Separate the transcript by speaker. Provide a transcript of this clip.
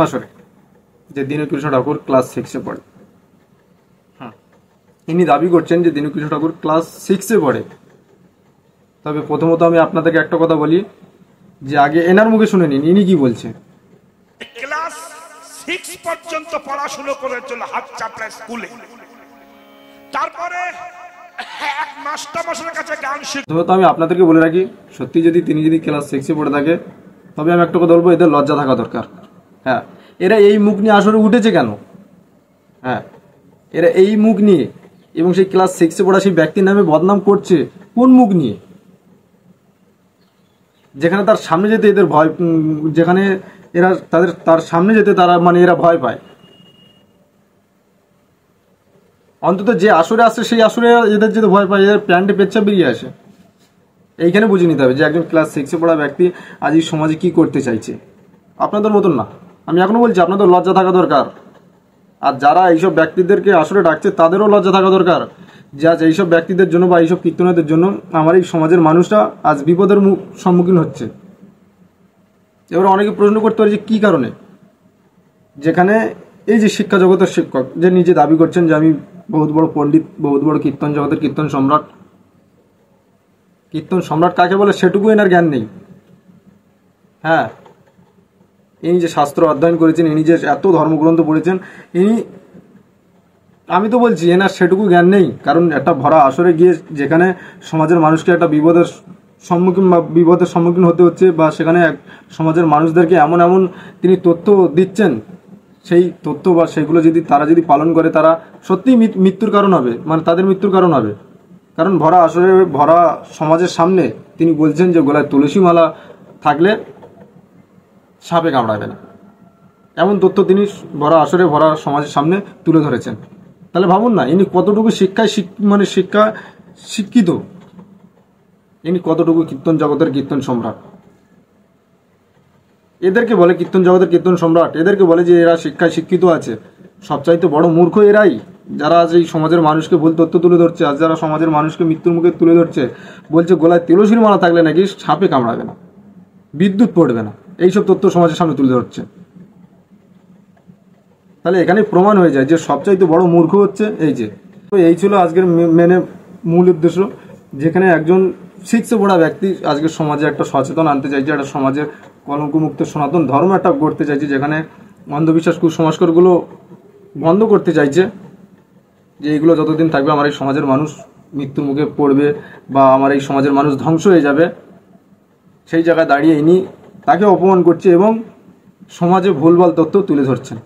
Speaker 1: আসরে যে দীনকৃষ্ণ ঠাকুর ক্লাস 6-এ পড়ে। ইনি দাবি করছেন যে দীনকৃষ্ণ ঠাকুর ক্লাস 6-এ পড়ে। তবে প্রথমত আমি আপনাদেরকে একটা কথা বলি যে আগে এনার মুখে শুনে নিন ইনি কি বলছে।
Speaker 2: ক্লাস 6 পর্যন্ত পড়াশোনা করেছিল হাত চাপড়া স্কুলে, তারপরে এক মাস্টারমশাইয়ের কাছে গান শিখে।
Speaker 1: তো আমি আপনাদেরকে বলে রাখি, সত্যি যদি তিনি যদি ক্লাস 6-এ পড়ে থাকে তবে আমি একটা কথা বলবো, এদের লজ্জা থাকা দরকার। হ্যাঁ, এরা এই মুখ নিয়ে আসরে উঠেছে কেন? হ্যাঁ, এরা এই মুখ নিয়ে এবং সেই ক্লাস 6-এ পড়া সেই ব্যক্তির নামে বদনাম করছে কোন মুখ নিয়ে? যেখানে তার সামনে যেতে এদের ভয়, যেখানে এরা তার সামনে যেতে তারা এরা ভয় পায়। অন্তত যে আসরে আসছে সেই আসরে এদের যেতে ভয় পায়, এদের প্যান্টে পেচ্ছাপ বেরিয়ে আসে। এইখানে বুঝে নিতে হবে যে একজন ক্লাস 6-এ পড়া ব্যক্তি আজ এই সমাজে কি করতে চাইছে। আপনাদের মতন না, আমি এখনো বলছি আপনাদের লজ্জা থাকা দরকার। আর যারা এইসব ব্যক্তিদেরকে আসরে ডাকছে তাদেরও লজ্জা থাকা দরকার যে আজ এইসব ব্যক্তিদের জন্য বা এইসব কীর্তনাদের জন্য আমার এই সমাজের মানুষরা আজ বিপদের সম্মুখীন হচ্ছে। এবার অনেকে প্রশ্ন করতে পারে যে কী কারণে, যেখানে এই যে শিক্ষা জগতের শিক্ষক যে নিজে দাবি করছেন যে আমি বহুত বড় পণ্ডিত, বহুত বড় কীর্তন জগতের কীর্তন সম্রাট। কীর্তন সম্রাট কাকে বলে সেটুকু এনার জ্ঞান নেই। হ্যাঁ, ইনি যে শাস্ত্র অধ্যয়ন করেছেন, ইনি যে এত ধর্মগ্রন্থ পড়েছেন, আমি তো বলছি এনার সেটুকু জ্ঞান নেই। কারণ একটা ভরা আসরে গিয়ে যেখানে সমাজের মানুষকে একটা বিপদের সম্মুখীন হতে হচ্ছে, বা সেখানে সমাজের মানুষদেরকে এমন এমন তিনি তথ্য দিচ্ছেন, সেই তথ্য বা সেগুলো যদি তারা যদি পালন করে তারা সত্যিই মৃত্যুর কারণ হবে, তাদের মৃত্যুর কারণ হবে। কারণ ভরা আসরে ভরা সমাজের সামনে তিনি বলছেন যে গলায় তুলসী মালা থাকলে সাপে কামড়াবে না, এমন তথ্য তিনি ভরা আসরে ভরা সমাজের সামনে তুলে ধরেছেন। তাহলে ভাবুন না ইনি কতটুকু শিক্ষিত, ইনি কতটুকু কীর্তন জগতের কীর্তন সম্রাট। এদেরকে বলে কীর্তন জগতের কীর্তন সম্রাট, এদেরকে বলে যে এরা শিক্ষায় শিক্ষিত আছে। সবচাইতে বড় মূর্খ এরাই, যারা আজ এই সমাজের মানুষকে ভুল তথ্য তুলে ধরছে, আজ যারা সমাজের মানুষকে মৃত্যুর মুখে তুলে ধরছে, বলছে গলায় তুলসীর মালা থাকলে নাকি সাপে কামড়াবে না, বিদ্যুৎ পড়বে না, এইসব তথ্য সমাজের সামনে তুলে ধরছে। তাহলে এখানে প্রমাণ হয়ে যায় যে সবচাইতে বড় মূর্খ হচ্ছে এই যে। তো এই ছিল আজকের মূল উদ্দেশ্য, যেখানে একজন 6-এ পড়া ব্যক্তি আজকের সমাজে একটা সচেতন আনতে চাইছে, একটা সমাজের কলঙ্কমুক্ত সনাতন ধর্ম একটা গড়তে চাইছে, যেখানে অন্ধবিশ্বাস কুসংস্কারগুলো বন্ধ করতে চাইছে। যে এইগুলো যতদিন থাকবে আমার এই সমাজের মানুষ মৃত্যুর মুখে পড়বে বা আমার এই সমাজের মানুষ ধ্বংস হয়ে যাবে। সেই জায়গায় দাঁড়িয়ে ইনি তাকে অপমান করছে এবং সমাজে ভুলভাল তথ্য তুলে ধরছেন।